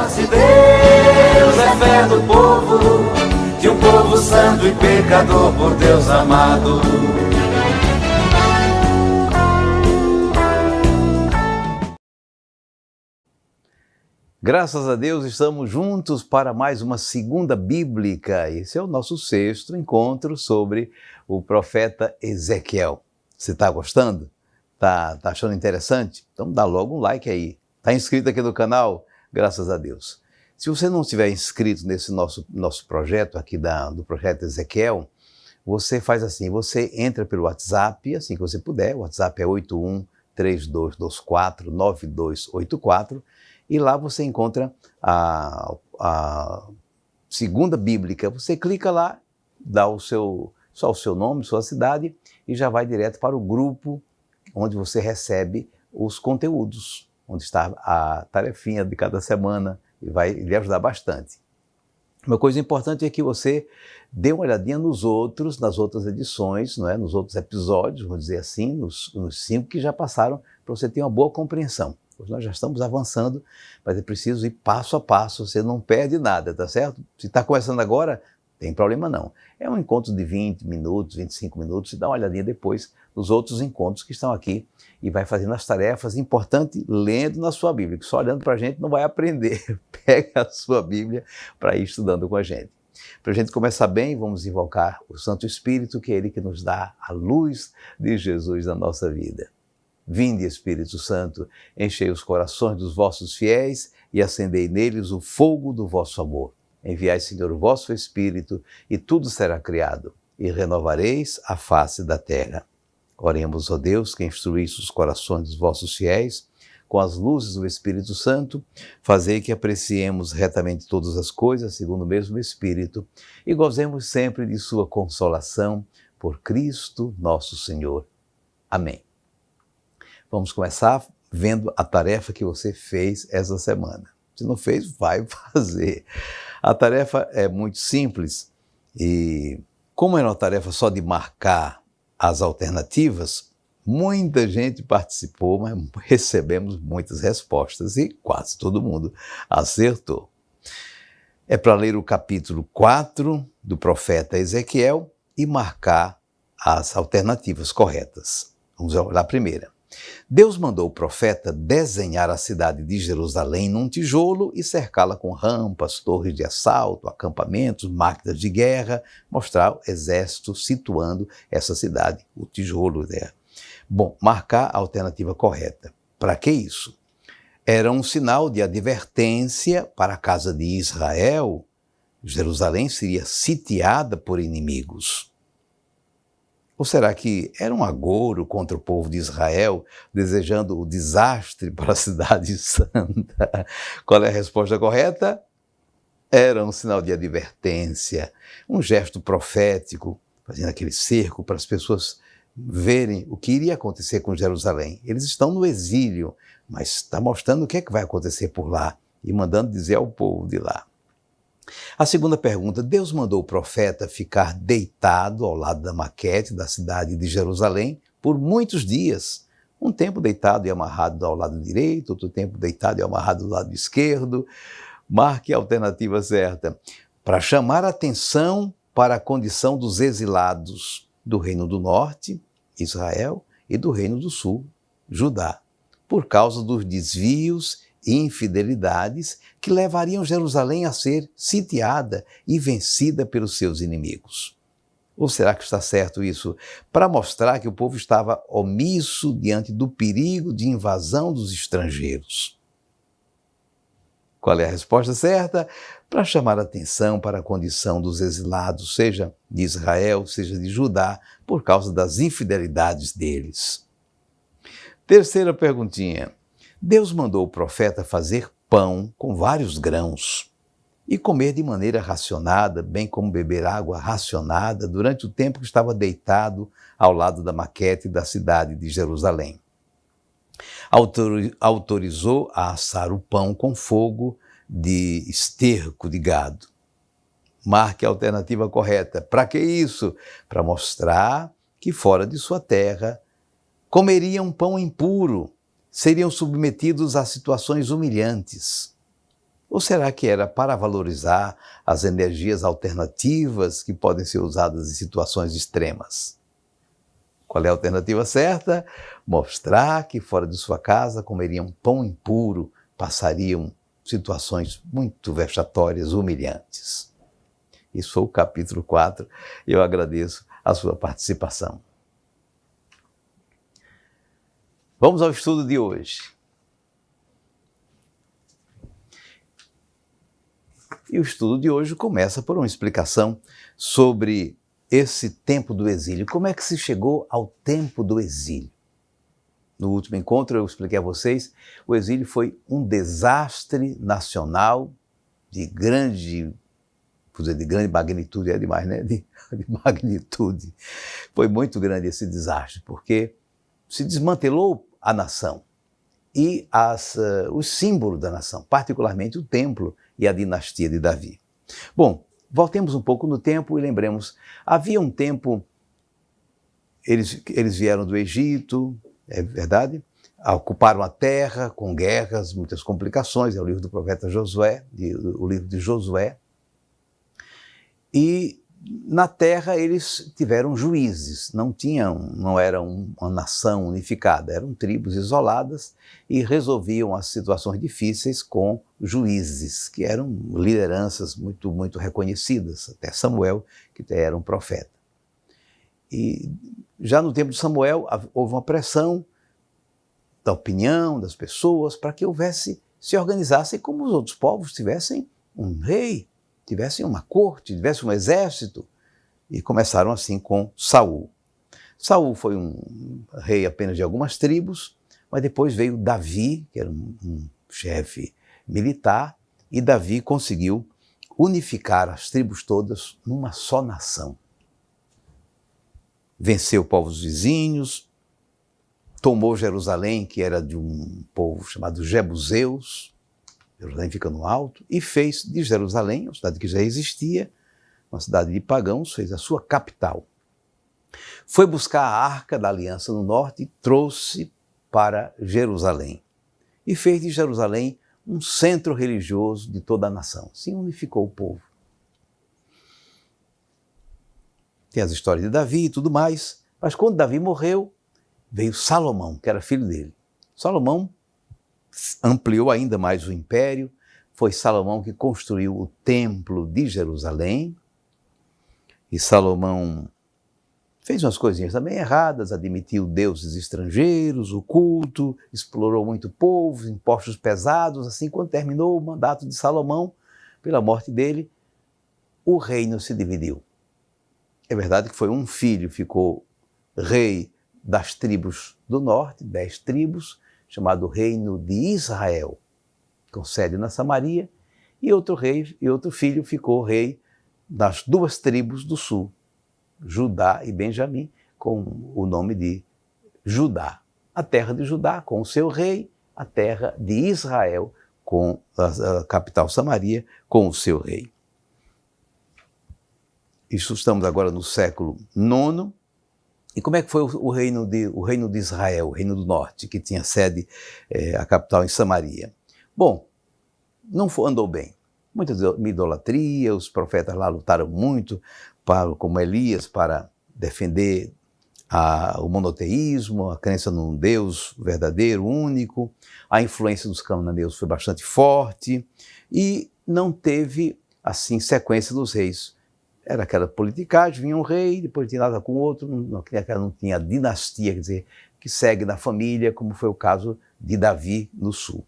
Se Deus é fé do povo, de um povo santo e pecador por Deus amado. Graças a Deus estamos juntos para mais uma segunda bíblica. Esse é o nosso sexto encontro sobre o profeta Ezequiel. Você está gostando? Tá achando interessante? Então dá logo um like aí. Está inscrito aqui no canal? Graças a Deus. Se você não estiver inscrito nesse nosso projeto aqui do projeto Ezequiel, você faz assim, você entra pelo WhatsApp, assim que você puder, o WhatsApp é 8132249284, e lá você encontra a segunda bíblica. Você clica lá, dá só o seu nome, sua cidade, e já vai direto para o grupo onde você recebe os conteúdos, onde está a tarefinha de cada semana, e vai lhe ajudar bastante. Uma coisa importante é que você dê uma olhadinha nas outras edições, não é? Nos outros episódios, vamos dizer assim, nos 5 que já passaram, para você ter uma boa compreensão. Hoje nós já estamos avançando, mas é preciso ir passo a passo, você não perde nada, tá certo? Se está começando agora, tem problema não. É um encontro de 20 minutos, 25 minutos, e dá uma olhadinha depois nos outros encontros que estão aqui e vai fazendo as tarefas. Importante, lendo na sua Bíblia, que só olhando para a gente não vai aprender. Pega a sua Bíblia para ir estudando com a gente. Para a gente começar bem, vamos invocar o Santo Espírito, que é Ele que nos dá a luz de Jesus na nossa vida. Vinde, Espírito Santo, enchei os corações dos vossos fiéis e acendei neles o fogo do vosso amor. Enviai, Senhor, o vosso Espírito, e tudo será criado, e renovareis a face da terra. Oremos, ó Deus, que instruísse os corações dos vossos fiéis, com as luzes do Espírito Santo, fazei que apreciemos retamente todas as coisas, segundo o mesmo Espírito, e gozemos sempre de sua consolação, por Cristo nosso Senhor. Amém. Vamos começar vendo a tarefa que você fez essa semana. Se não fez, vai fazer. A tarefa é muito simples e, como é uma tarefa só de marcar as alternativas, muita gente participou, mas recebemos muitas respostas e quase todo mundo acertou. É para ler o capítulo 4 do profeta Ezequiel e marcar as alternativas corretas. Vamos olhar a primeira. Deus mandou o profeta desenhar a cidade de Jerusalém num tijolo e cercá-la com rampas, torres de assalto, acampamentos, máquinas de guerra, mostrar o exército situando essa cidade, o tijolo, né? Bom, marcar a alternativa correta. Para que isso? Era um sinal de advertência para a casa de Israel. Jerusalém seria sitiada por inimigos. Ou será que era um agouro contra o povo de Israel, desejando o desastre para a cidade santa? Qual é a resposta correta? Era um sinal de advertência, um gesto profético, fazendo aquele cerco para as pessoas verem o que iria acontecer com Jerusalém. Eles estão no exílio, mas está mostrando o que é que vai acontecer por lá e mandando dizer ao povo de lá. A segunda pergunta, Deus mandou o profeta ficar deitado ao lado da maquete da cidade de Jerusalém por muitos dias. Um tempo deitado e amarrado ao lado direito, outro tempo deitado e amarrado ao lado esquerdo. Marque a alternativa certa. Para chamar a atenção para a condição dos exilados do Reino do Norte, Israel, e do Reino do Sul, Judá, por causa dos desvios e infidelidades que levariam Jerusalém a ser sitiada e vencida pelos seus inimigos. Ou será que está certo isso? Para mostrar que o povo estava omisso diante do perigo de invasão dos estrangeiros. Qual é a resposta certa? Para chamar a atenção para a condição dos exilados, seja de Israel, seja de Judá, por causa das infidelidades deles. Terceira perguntinha. Deus mandou o profeta fazer pão com vários grãos e comer de maneira racionada, bem como beber água racionada durante o tempo que estava deitado ao lado da maquete da cidade de Jerusalém. Autorizou a assar o pão com fogo de esterco de gado. Marque a alternativa correta. Para que isso? Para mostrar que fora de sua terra comeriam pão impuro, seriam submetidos a situações humilhantes. Ou será que era para valorizar as energias alternativas que podem ser usadas em situações extremas? Qual é a alternativa certa? Mostrar que fora de sua casa comeriam pão impuro, passariam situações muito vexatórias, humilhantes. Isso foi o capítulo 4. Eu agradeço a sua participação. Vamos ao estudo de hoje. E o estudo de hoje começa por uma explicação sobre esse tempo do exílio. Como é que se chegou ao tempo do exílio? No último encontro eu expliquei a vocês, o exílio foi um desastre nacional de grande magnitude, é demais, né? De magnitude. Foi muito grande esse desastre, porque se desmantelou a nação e os símbolos da nação, particularmente o templo e a dinastia de Davi. Bom, voltemos um pouco no tempo e lembremos, havia um tempo, eles vieram do Egito, é verdade, ocuparam a terra com guerras, muitas complicações, é o livro do profeta Josué, o livro de Josué, e na terra eles tiveram juízes, não eram uma nação unificada, eram tribos isoladas e resolviam as situações difíceis com juízes, que eram lideranças muito, muito reconhecidas, até Samuel, que era um profeta. E já no tempo de Samuel houve uma pressão da opinião das pessoas para que se organizassem como os outros povos, tivessem um rei, tivessem uma corte, tivessem um exército, e começaram assim com Saul. Saul foi um rei apenas de algumas tribos, mas depois veio Davi, que era um chefe militar, e Davi conseguiu unificar as tribos todas numa só nação. Venceu povos vizinhos, tomou Jerusalém, que era de um povo chamado Jebuseus, Jerusalém fica no alto, e fez de Jerusalém, uma cidade que já existia, uma cidade de pagãos, fez a sua capital. Foi buscar a Arca da Aliança no norte e trouxe para Jerusalém. E fez de Jerusalém um centro religioso de toda a nação. Assim unificou o povo. Tem as histórias de Davi e tudo mais, mas quando Davi morreu, veio Salomão, que era filho dele. Salomão ampliou ainda mais o império, foi Salomão que construiu o templo de Jerusalém, e Salomão fez umas coisinhas também erradas, admitiu deuses estrangeiros, o culto, explorou muito o povo, impostos pesados. Assim, quando terminou o mandato de Salomão, pela morte dele, o reino se dividiu. É verdade que foi um filho, ficou rei das tribos do norte, 10 tribos, chamado Reino de Israel, com sede na Samaria, e outro filho ficou rei das 2 tribos do sul, Judá e Benjamim, com o nome de Judá. A terra de Judá com o seu rei, a terra de Israel com a capital Samaria com o seu rei. Isso estamos agora no século IX. E como é que foi o reino de Israel, o reino do norte, que tinha sede, a capital em Samaria? Bom, não andou bem. Muita idolatria, os profetas lá lutaram muito, como Elias, para defender o monoteísmo, a crença num Deus verdadeiro, único. A influência dos cananeus foi bastante forte e não teve, assim, sequência dos reis. Era aquela politicagem, vinha um rei, depois tinha nada com o outro, não tinha dinastia, quer dizer, que segue na família, como foi o caso de Davi no sul.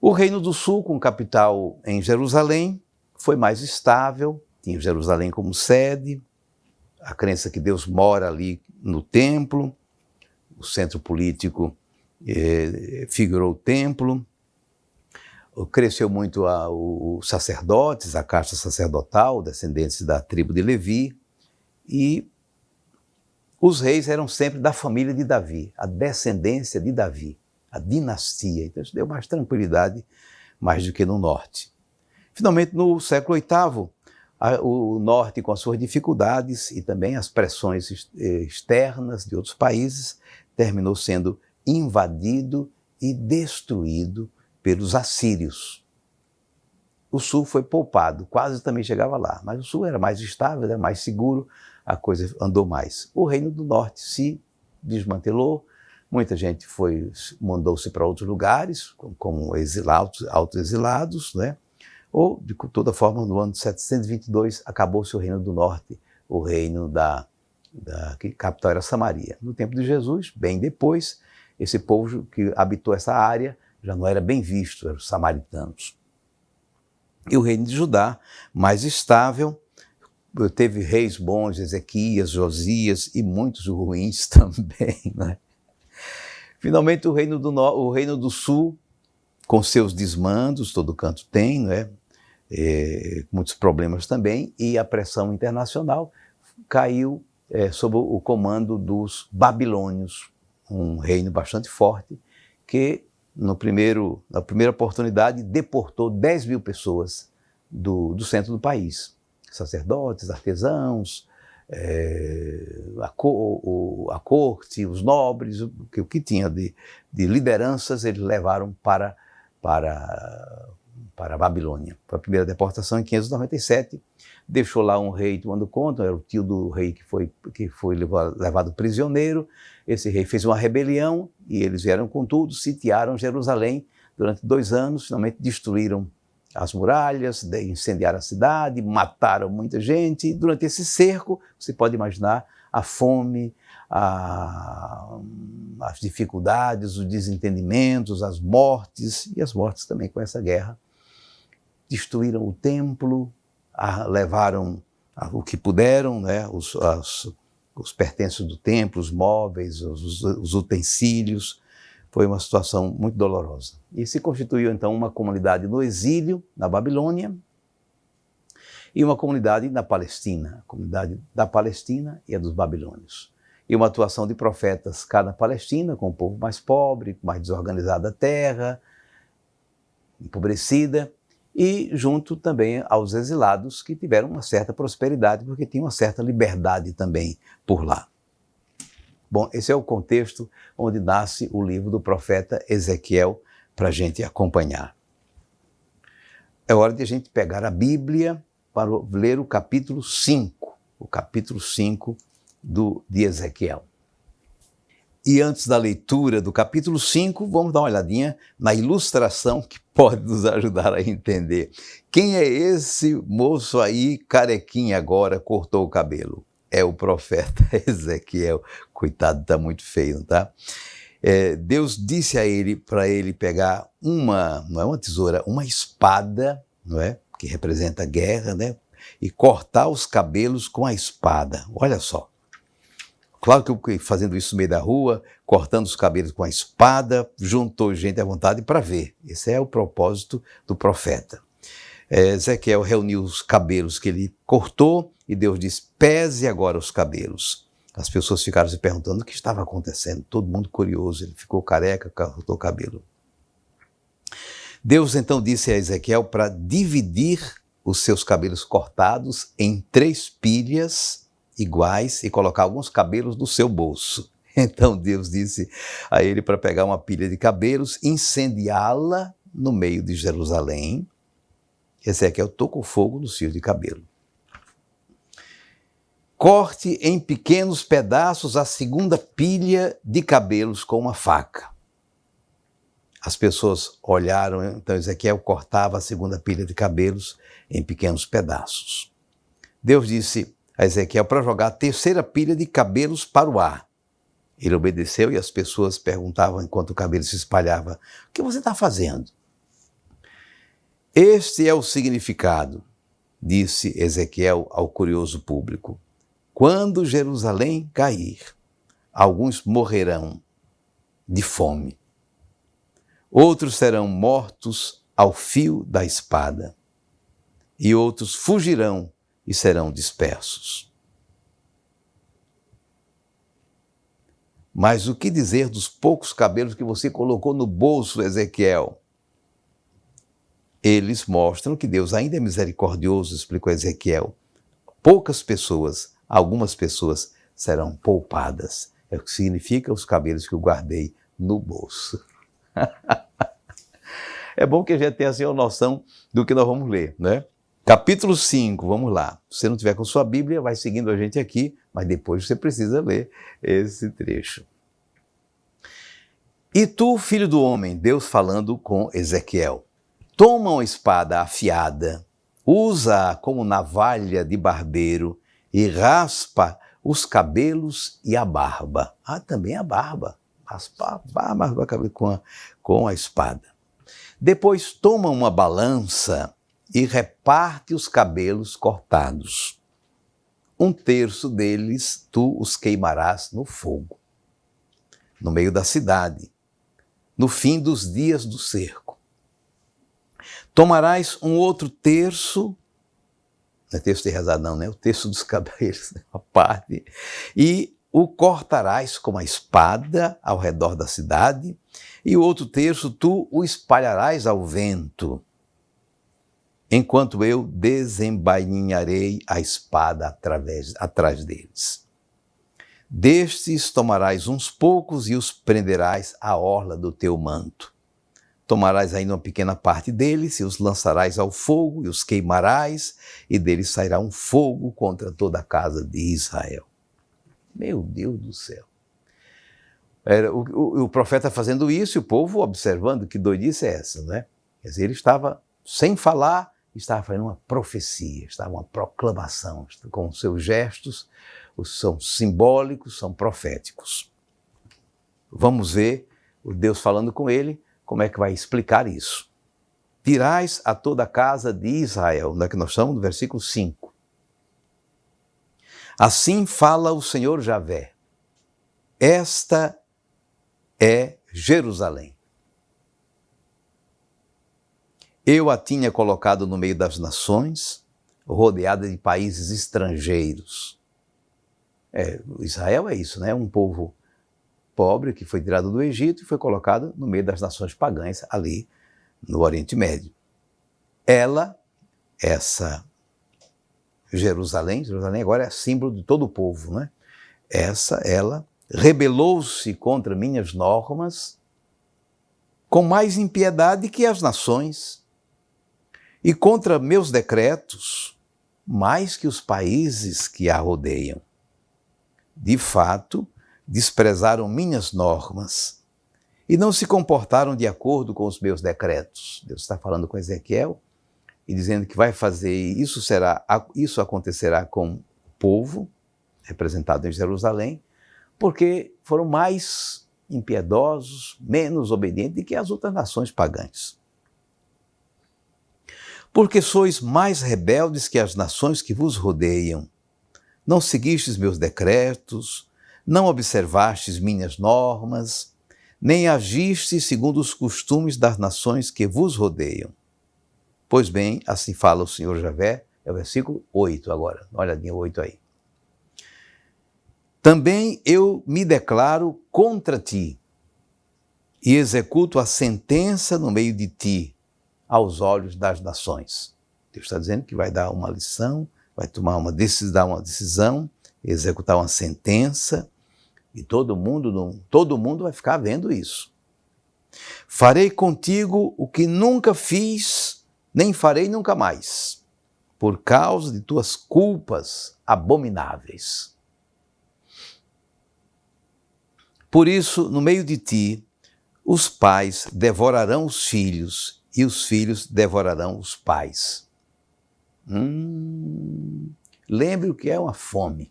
O Reino do Sul, com capital em Jerusalém, foi mais estável, tinha Jerusalém como sede, a crença que Deus mora ali no templo, o centro político figurou o templo, cresceu muito os sacerdotes, a casta sacerdotal, descendentes da tribo de Levi, e os reis eram sempre da família de Davi, a descendência de Davi, a dinastia. Então isso deu mais tranquilidade, mais do que no norte. Finalmente, no século VIII, o norte, com as suas dificuldades e também as pressões externas de outros países, terminou sendo invadido e destruído pelos assírios. o sul foi poupado, quase também chegava lá, mas o sul era mais estável, era mais seguro, a coisa andou mais. O reino do norte se desmantelou, muita gente mandou-se para outros lugares, como exilados, autoexilados, né? Ou, de toda forma, no ano de 722, acabou-se o reino do norte, o reino que capital era Samaria. No tempo de Jesus, bem depois, esse povo que habitou essa área já não era bem visto, eram os samaritanos. E o reino de Judá, mais estável, teve reis bons, Ezequias, Josias e muitos ruins também, né? Finalmente o reino do sul, com seus desmandos, todo canto tem, né? Muitos problemas também, e a pressão internacional caiu sob o comando dos babilônios, um reino bastante forte, que na primeira oportunidade deportou 10 mil pessoas do centro do país. Sacerdotes, artesãos, a corte, os nobres, o que tinha de lideranças, eles levaram para a Babilônia. Foi a primeira deportação em 597, deixou lá um rei tomando conta, era o tio do rei que foi levado prisioneiro. Esse rei fez uma rebelião e eles vieram com tudo, sitiaram Jerusalém durante 2 anos, finalmente destruíram as muralhas, incendiaram a cidade, mataram muita gente. E durante esse cerco, você pode imaginar a fome, as dificuldades, os desentendimentos, as mortes, e as mortes também com essa guerra. Destruíram o templo, levaram o que puderam, né, os pertences do templo, os móveis, os utensílios. Foi uma situação muito dolorosa. E se constituiu, então, uma comunidade no exílio, na Babilônia, e uma comunidade na Palestina, a comunidade da Palestina e a dos babilônios. E uma atuação de profetas cá na Palestina, com o povo mais pobre, mais desorganizado da terra, empobrecida, e junto também aos exilados, que tiveram uma certa prosperidade, porque tinham uma certa liberdade também por lá. Bom, esse é o contexto onde nasce o livro do profeta Ezequiel, para a gente acompanhar. É hora de a gente pegar a Bíblia para ler o capítulo 5, de Ezequiel. E antes da leitura do capítulo 5, vamos dar uma olhadinha na ilustração que pode nos ajudar a entender. Quem é esse moço aí, carequinha agora, cortou o cabelo? É o profeta Ezequiel. Coitado, está muito feio, tá? Deus disse a ele, para ele pegar não é uma tesoura, uma espada, não é? Que representa a guerra, né? E cortar os cabelos com a espada. Olha só. Claro que fazendo isso no meio da rua, cortando os cabelos com a espada, juntou gente à vontade para ver. Esse é o propósito do profeta. Ezequiel reuniu os cabelos que ele cortou e Deus disse: pese agora os cabelos. As pessoas ficaram se perguntando o que estava acontecendo, todo mundo curioso, ele ficou careca, cortou o cabelo. Deus então disse a Ezequiel para dividir os seus cabelos cortados em 3 pilhas iguais e colocar alguns cabelos no seu bolso. Então Deus disse a ele para pegar uma pilha de cabelos, incendiá-la no meio de Jerusalém. Ezequiel tocou fogo nos fios de cabelo. Corte em pequenos pedaços a segunda pilha de cabelos com uma faca. As pessoas olharam, então Ezequiel cortava a segunda pilha de cabelos em pequenos pedaços. Deus disse a Ezequiel para jogar a terceira pilha de cabelos para o ar. Ele obedeceu e as pessoas perguntavam enquanto o cabelo se espalhava: o que você está fazendo? Este é o significado, disse Ezequiel ao curioso público. Quando Jerusalém cair, alguns morrerão de fome. Outros serão mortos ao fio da espada. E outros fugirão e serão dispersos. Mas o que dizer dos poucos cabelos que você colocou no bolso, Ezequiel? Eles mostram que Deus ainda é misericordioso, explicou Ezequiel. Poucas pessoas, algumas pessoas serão poupadas. É o que significa os cabelos que eu guardei no bolso. É bom que a gente tenha assim uma noção do que nós vamos ler, né? Capítulo 5, vamos lá. Se você não tiver com sua Bíblia, vai seguindo a gente aqui, mas depois você precisa ler esse trecho. E tu, filho do homem, Deus falando com Ezequiel, toma uma espada afiada, usa-a como navalha de barbeiro e raspa os cabelos e a barba. Ah, também a barba. Raspa a barba do cabelo com a espada. Depois toma uma balança e reparte os cabelos cortados. 1/3 deles tu os queimarás no fogo, no meio da cidade, no fim dos dias do cerco. Tomarás um outro terço, não é terço de rezar não, né? O terço dos cabelos, a parte, e o cortarás com a espada ao redor da cidade, e o outro terço tu o espalharás ao vento, enquanto eu desembainharei a espada atrás deles. Destes tomarás uns poucos e os prenderás à orla do teu manto. Tomarás ainda uma pequena parte deles e os lançarás ao fogo e os queimarás, e deles sairá um fogo contra toda a casa de Israel. Meu Deus do céu. Era o profeta fazendo isso e o povo observando, que doidice é essa, né? Quer dizer, ele estava sem falar, estava fazendo uma profecia, estava uma proclamação, com seus gestos, são simbólicos, são proféticos. Vamos ver o Deus falando com ele, como é que vai explicar isso. Dirás a toda a casa de Israel, onde é que nós estamos? No versículo 5. Assim fala o Senhor Javé, esta é Jerusalém. Eu a tinha colocado no meio das nações, rodeada de países estrangeiros. Israel é isso, né? Um povo pobre que foi tirado do Egito e foi colocado no meio das nações pagãs ali no Oriente Médio. Essa Jerusalém agora é símbolo de todo o povo, né? Ela rebelou-se contra minhas normas com mais impiedade que as nações, e contra meus decretos mais que os países que a rodeiam. De fato, desprezaram minhas normas e não se comportaram de acordo com os meus decretos. Deus está falando com Ezequiel e dizendo que vai fazer isso acontecerá com o povo representado em Jerusalém, porque foram mais impiedosos, menos obedientes do que as outras nações pagãs. Porque sois mais rebeldes que as nações que vos rodeiam. Não seguistes meus decretos, não observastes minhas normas, nem agistes segundo os costumes das nações que vos rodeiam. Pois bem, assim fala o Senhor Javé, é o versículo 8 agora, olhadinha 8 aí. Também eu me declaro contra ti e executo a sentença no meio de ti, aos olhos das nações. Deus está dizendo que vai dar uma lição, vai tomar dar uma decisão, executar uma sentença, e todo mundo vai ficar vendo isso. Farei contigo o que nunca fiz, nem farei nunca mais, por causa de tuas culpas abomináveis. Por isso, no meio de ti, os pais devorarão os filhos, e os filhos devorarão os pais. Lembre o que é uma fome.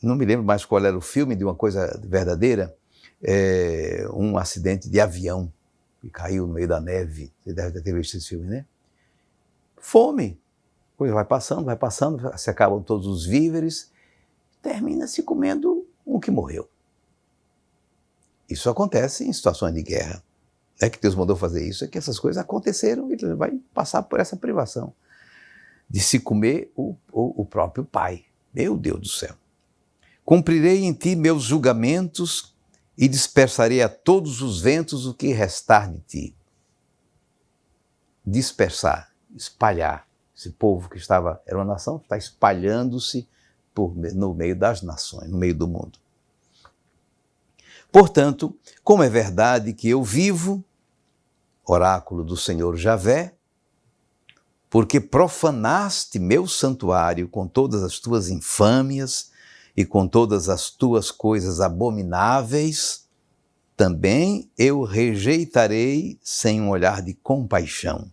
Não me lembro mais qual era o filme de uma coisa verdadeira, um acidente de avião que caiu no meio da neve. Você deve ter visto esse filme, né? Fome. A coisa vai passando, se acabam todos os víveres, termina se comendo um que morreu. Isso acontece em situações de guerra. Não é que Deus mandou fazer isso, é que essas coisas aconteceram e ele vai passar por essa privação de se comer o próprio pai. Meu Deus do céu. Cumprirei em ti meus julgamentos e dispersarei a todos os ventos o que restar de ti. Dispersar, espalhar. Esse povo que era uma nação, está espalhando-se no meio das nações, no meio do mundo. Portanto, como é verdade que eu vivo, oráculo do Senhor Javé, porque profanaste meu santuário com todas as tuas infâmias e com todas as tuas coisas abomináveis, também eu rejeitarei sem um olhar de compaixão.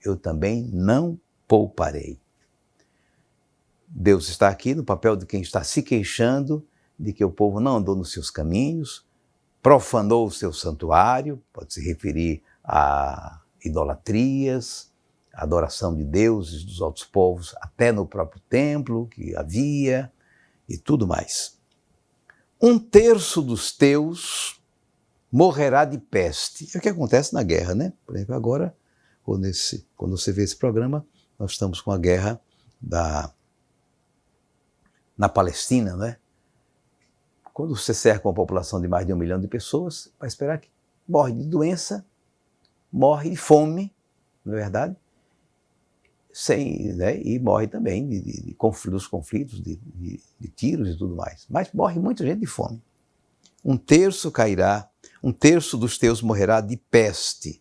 Eu também não pouparei. Deus está aqui no papel de quem está se queixando de que o povo não andou nos seus caminhos, profanou o seu santuário, pode se referir a idolatrias, a adoração de deuses dos outros povos, até no próprio templo que havia e tudo mais. 1/3 dos teus morrerá de peste. É o que acontece na guerra, né? Por exemplo, agora, quando você vê esse programa, nós estamos com a guerra na Palestina, né? Quando você cerca uma população de mais de 1 milhão de pessoas, vai esperar que morre de doença, morre de fome, não é verdade? E morre também dos conflitos, de tiros e tudo mais. Mas morre muita gente de fome. 1/3 cairá, 1/3 dos teus morrerá de peste,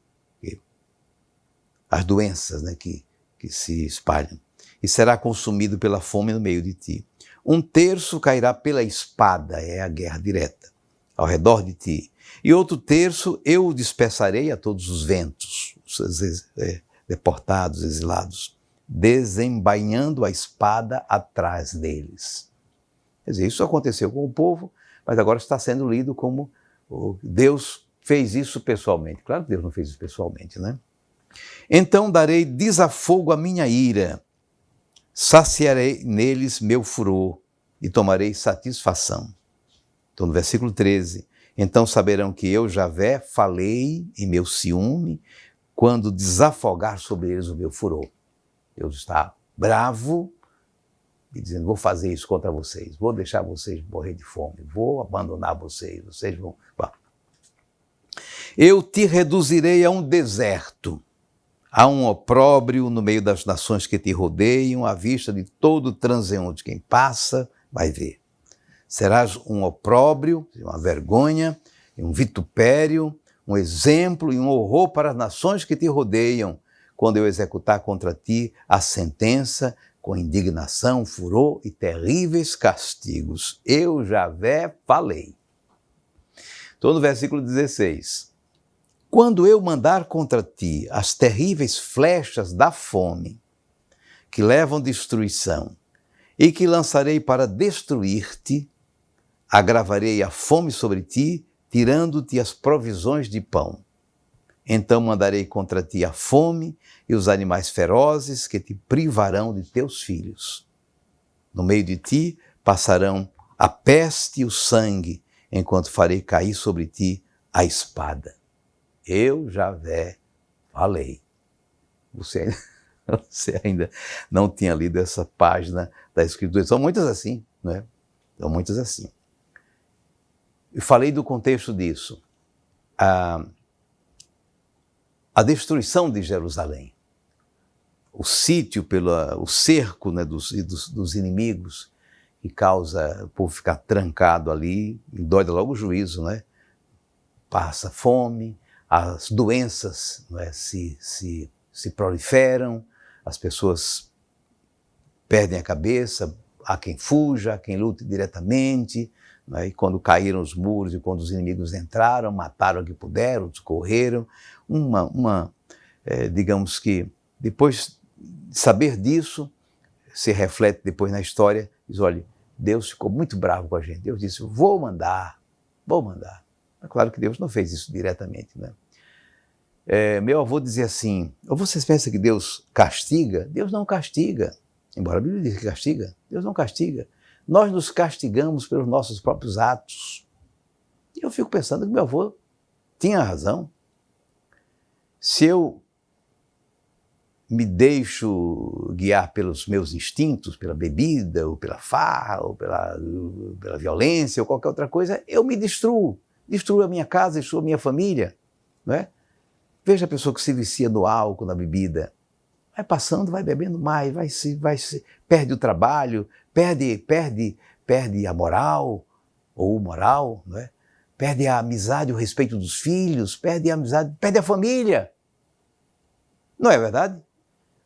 as doenças, né, que se espalham, e será consumido pela fome no meio de ti. 1/3 cairá pela espada, é a guerra direta, ao redor de ti. E outro 1/3 eu o dispersarei a todos os ventos, os deportados, exilados, desembainhando a espada atrás deles. Quer dizer, isso aconteceu com o povo, mas agora está sendo lido como Deus fez isso pessoalmente. Claro que Deus não fez isso pessoalmente, né? Então darei desafogo à minha ira, saciarei neles meu furor e tomarei satisfação. Então no versículo 13, então saberão que eu, Javé, falei em meu ciúme, quando desafogar sobre eles o meu furor. Deus está bravo e dizendo, vou fazer isso contra vocês, vou deixar vocês morrer de fome, vou abandonar vocês vão... Eu te reduzirei a um deserto, a um opróbrio no meio das nações que te rodeiam, à vista de todo transeunte. Quem passa vai ver. Serás um opróbrio, uma vergonha, um vitupério, um exemplo e um horror para as nações que te rodeiam, quando eu executar contra ti a sentença com indignação, furor e terríveis castigos. Eu, Javé, falei. Estou no versículo 16. Quando eu mandar contra ti as terríveis flechas da fome, que levam destruição, e que lançarei para destruir-te, agravarei a fome sobre ti, tirando-te as provisões de pão. Então mandarei contra ti a fome e os animais ferozes que te privarão de teus filhos. No meio de ti passarão a peste e o sangue, enquanto farei cair sobre ti a espada. Eu, Javé, falei. Você ainda não tinha lido essa página da Escritura. São muitas assim, não é? São muitas assim. Eu falei do contexto disso. A destruição de Jerusalém, o sítio, o cerco, né, dos inimigos, que causa o povo ficar trancado ali, e dói logo o juízo, né? Passa fome, as doenças, não é, se proliferam, as pessoas perdem a cabeça, há quem fuja, há quem lute diretamente, não é? E quando caíram os muros e quando os inimigos entraram, mataram o que puderam, correram. Digamos que depois de saber disso, se reflete depois na história, diz, olha, Deus ficou muito bravo com a gente. Deus disse, vou mandar. É claro que Deus não fez isso diretamente, né? Meu avô dizia assim, ou vocês pensam que Deus castiga? Deus não castiga. Embora a Bíblia diga que castiga, Deus não castiga. Nós nos castigamos pelos nossos próprios atos. E eu fico pensando que meu avô tinha razão. Se eu me deixo guiar pelos meus instintos, pela bebida, ou pela farra, ou pela violência, ou qualquer outra coisa, eu me destruo. Destruo a minha casa, destruo a minha família, não é? Veja a pessoa que se vicia no álcool, na bebida. Vai passando, vai bebendo mais, perde o trabalho, perde a moral, ou o moral, não é? Perde a amizade, o respeito dos filhos, perde a amizade, perde a família. Não é verdade?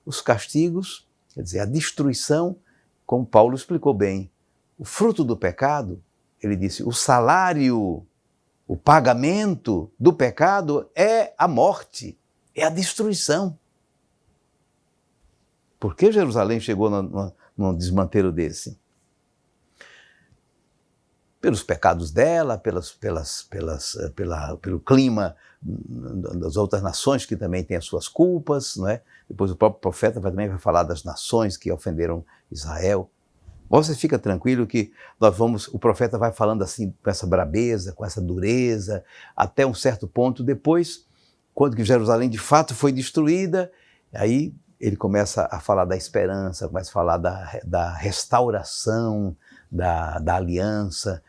Os castigos, quer dizer, a destruição, como Paulo explicou bem, o fruto do pecado, ele disse, o salário, o pagamento do pecado é a morte, é a destruição. Por que Jerusalém chegou num desmantelo desse? Pelos pecados dela, pelo clima das outras nações que também têm as suas culpas, não é? Depois o próprio profeta também vai falar das nações que ofenderam Israel. Você fica tranquilo que o profeta vai falando assim com essa brabeza, com essa dureza, até um certo ponto. Depois, quando que Jerusalém de fato foi destruída, aí ele começa a falar da esperança, começa a falar da restauração, da aliança,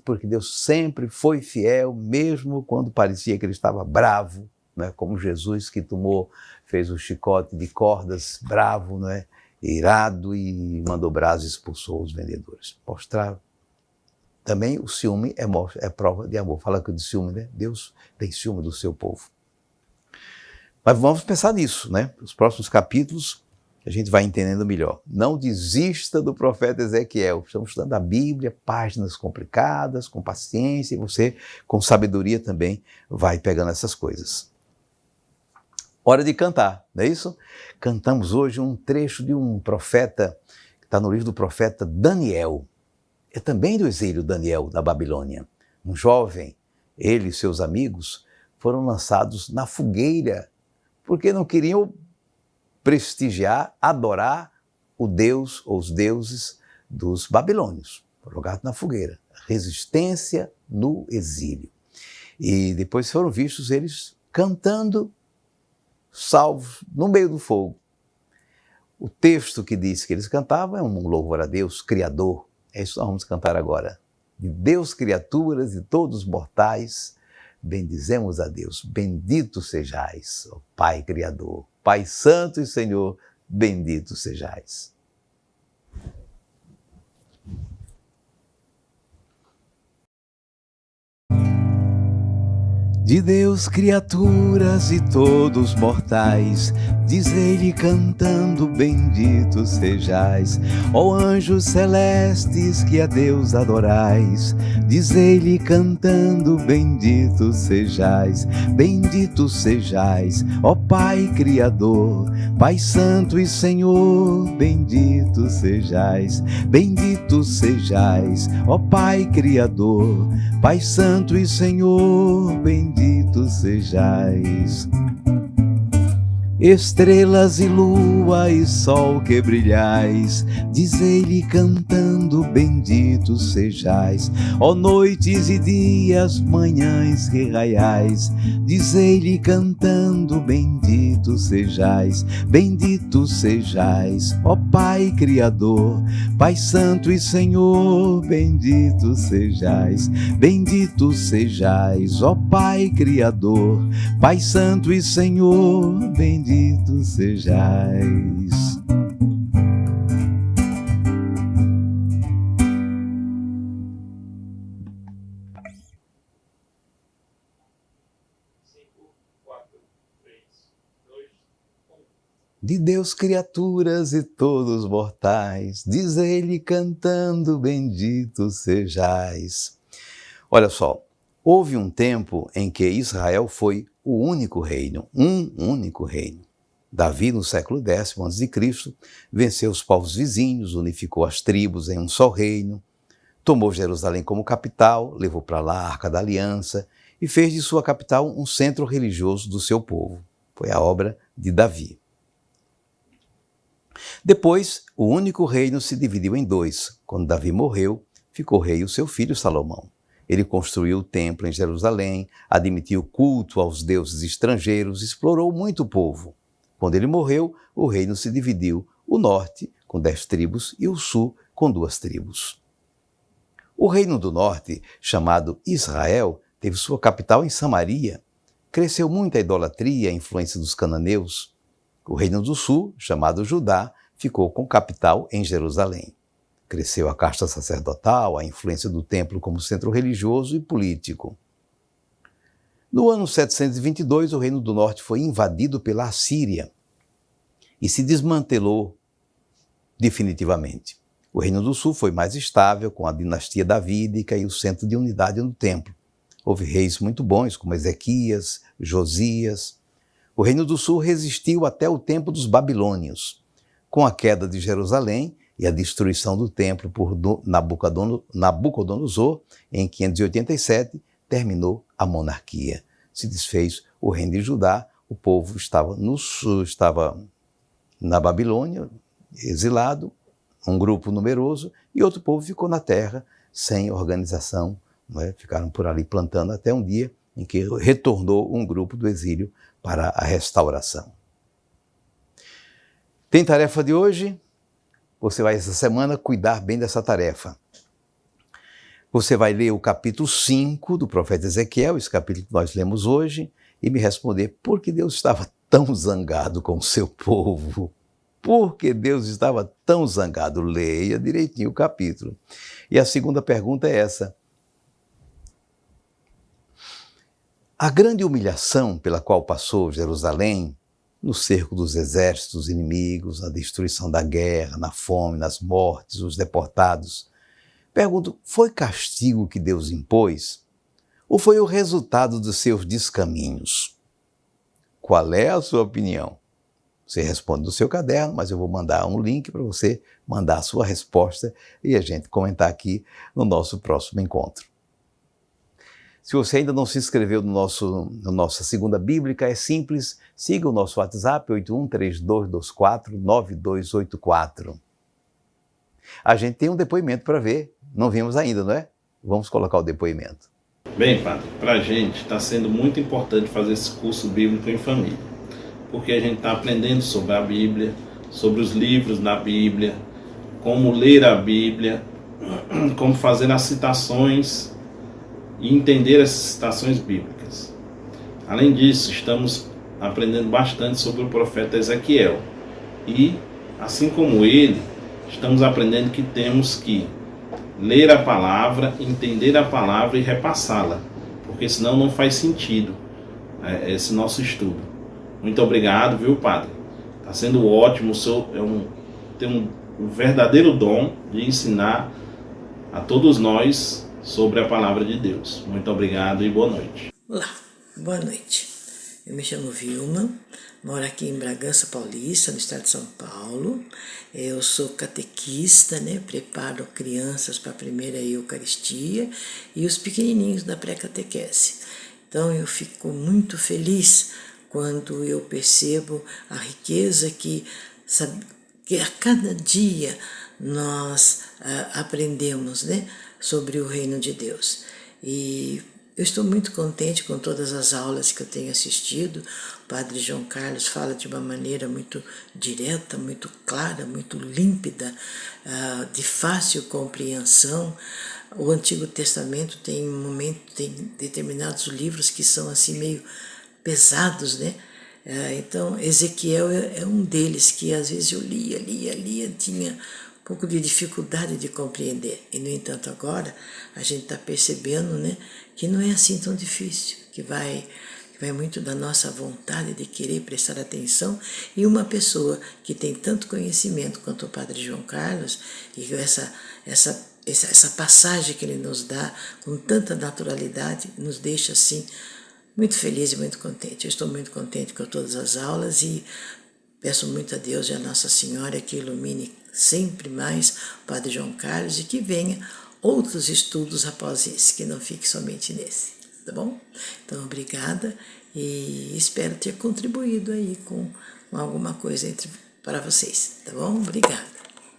porque Deus sempre foi fiel, mesmo quando parecia que ele estava bravo, não é? Como Jesus que fez o chicote de cordas, bravo, não é? Irado, e mandou brasa e expulsou os vendedores. Mostrar também o ciúme é prova de amor. Fala que de ciúme, né? Deus tem ciúme do seu povo. Mas vamos pensar nisso, né? Os próximos capítulos a gente vai entendendo melhor. Não desista do profeta Ezequiel. Estamos estudando a Bíblia, páginas complicadas, com paciência, e você, com sabedoria também, vai pegando essas coisas. Hora de cantar, não é isso? Cantamos hoje um trecho de um profeta, que está no livro do profeta Daniel. É também do exílio Daniel, da Babilônia. Um jovem, ele e seus amigos, foram lançados na fogueira, porque não queriam prestigiar, adorar o Deus ou os deuses dos babilônios. Foram jogados na fogueira. Resistência no exílio. E depois foram vistos eles cantando, salvos no meio do fogo. O texto que diz que eles cantavam é um louvor a Deus, Criador. É isso que nós vamos cantar agora. De Deus, criaturas e todos mortais, bendizemos a Deus. Bendito sejais, ó Pai Criador, Pai Santo e Senhor, bendito sejais. De Deus, criaturas e todos mortais, diz ele cantando, bendito sejais. Ó anjos celestes que a Deus adorais, diz ele cantando, bendito sejais. Bendito sejais, ó Pai Criador, Pai Santo e Senhor, bendito sejais. Bendito sejais, ó Pai Criador, Pai Santo e Senhor, bendito sejais. Estrelas e lua e sol que brilhais, diz ele cantando, bendito sejais. Ó noites e dias, manhãs que raiais, diz ele cantando, bendito sejais. Bendito sejais, ó Pai Criador, Pai Santo e Senhor, bendito sejais. Bendito sejais, ó Pai Criador, Pai Santo e Senhor, bendito sejais. De Deus, criaturas e todos mortais, diz ele cantando, bendito sejais. Olha só, houve um tempo em que Israel foi o único reino, um único reino. Davi, no século X a.C., venceu os povos vizinhos, unificou as tribos em um só reino, tomou Jerusalém como capital, levou para lá a Arca da Aliança e fez de sua capital um centro religioso do seu povo. Foi a obra de Davi. Depois, o único reino se dividiu em dois. Quando Davi morreu, ficou rei o seu filho Salomão. Ele construiu o templo em Jerusalém, admitiu culto aos deuses estrangeiros, explorou muito o povo. Quando ele morreu, o reino se dividiu, o norte com 10 tribos e o sul com 2 tribos. O reino do norte, chamado Israel, teve sua capital em Samaria. Cresceu muito a idolatria e a influência dos cananeus. O reino do sul, chamado Judá, ficou com capital em Jerusalém. Cresceu a casta sacerdotal, a influência do templo como centro religioso e político. No ano 722, o Reino do Norte foi invadido pela Assíria e se desmantelou definitivamente. O Reino do Sul foi mais estável, com a dinastia davídica e o centro de unidade no templo. Houve reis muito bons, como Ezequias, Josias. O Reino do Sul resistiu até o tempo dos babilônios. Com a queda de Jerusalém e a destruição do templo por Nabucodonosor, em 587, terminou a monarquia. Se desfez o reino de Judá, o povo estava na Babilônia, exilado, um grupo numeroso, e outro povo ficou na terra sem organização, não é? Ficaram por ali plantando até um dia em que retornou um grupo do exílio para a restauração. Tem tarefa de hoje? Você vai essa semana cuidar bem dessa tarefa. Você vai ler o capítulo 5 do profeta Ezequiel, esse capítulo que nós lemos hoje, e me responder por que Deus estava tão zangado com o seu povo. Por que Deus estava tão zangado? Leia direitinho o capítulo. E a segunda pergunta é essa. A grande humilhação pela qual passou Jerusalém, no cerco dos exércitos inimigos, na destruição da guerra, na fome, nas mortes, os deportados, pergunto, foi castigo que Deus impôs? Ou foi o resultado dos seus descaminhos? Qual é a sua opinião? Você responde no seu caderno, mas eu vou mandar um link para você mandar a sua resposta e a gente comentar aqui no nosso próximo encontro. Se você ainda não se inscreveu na nossa Segunda Bíblica, é simples, siga o nosso WhatsApp 8132249284. A gente tem um depoimento para ver, não vimos ainda, não é? Vamos colocar o depoimento. Bem, padre, para a gente está sendo muito importante fazer esse curso bíblico em família, porque a gente está aprendendo sobre a Bíblia, sobre os livros da Bíblia, como ler a Bíblia, como fazer as citações e entender essas citações bíblicas. Além disso, estamos aprendendo bastante sobre o profeta Ezequiel e, assim como ele, estamos aprendendo que temos que ler a palavra, entender a palavra e repassá-la, porque senão não faz sentido esse nosso estudo. Muito obrigado, viu, padre? Está sendo ótimo, o senhor tem um verdadeiro dom de ensinar a todos nós sobre a palavra de Deus. Muito obrigado e boa noite. Olá, boa noite. Eu me chamo Vilma, moro aqui em Bragança Paulista, no estado de São Paulo. Eu sou catequista, preparo crianças para a primeira Eucaristia e os pequenininhos da pré-catequese. Então eu fico muito feliz quando eu percebo a riqueza que a cada dia nós aprendemos, sobre o reino de Deus. E eu estou muito contente com todas as aulas que eu tenho assistido. O Padre João Carlos fala de uma maneira muito direta, muito clara, muito límpida, de fácil compreensão. O Antigo Testamento tem determinados livros que são assim meio pesados, Então Ezequiel é um deles que às vezes eu lia, tinha um pouco de dificuldade de compreender. E, no entanto, agora a gente está percebendo que não é assim tão difícil, que vai muito da nossa vontade de querer prestar atenção. E uma pessoa que tem tanto conhecimento quanto o Padre João Carlos, e essa passagem que ele nos dá com tanta naturalidade, nos deixa assim muito feliz e muito contente. Eu estou muito contente com todas as aulas e peço muito a Deus e a Nossa Senhora que ilumine sempre mais o Padre João Carlos e que venha outros estudos após esse, que não fique somente nesse, tá bom? Então, obrigada e espero ter contribuído aí com alguma coisa para vocês, tá bom? Obrigada.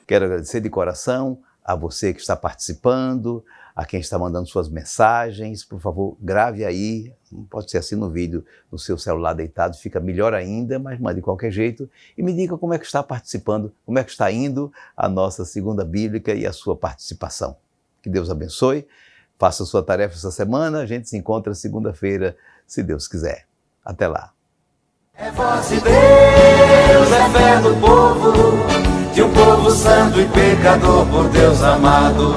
Quero agradecer de coração a você que está participando, a quem está mandando suas mensagens. Por favor, grave aí, pode ser assim no vídeo, no seu celular deitado, fica melhor ainda, mas mande de qualquer jeito e me diga como é que está participando, como é que está indo a nossa Segunda Bíblica e a sua participação. Que Deus abençoe, faça a sua tarefa essa semana, a gente se encontra segunda-feira, se Deus quiser. Até lá. É voz de Deus, é fé do povo, de um povo santo e pecador por Deus amado.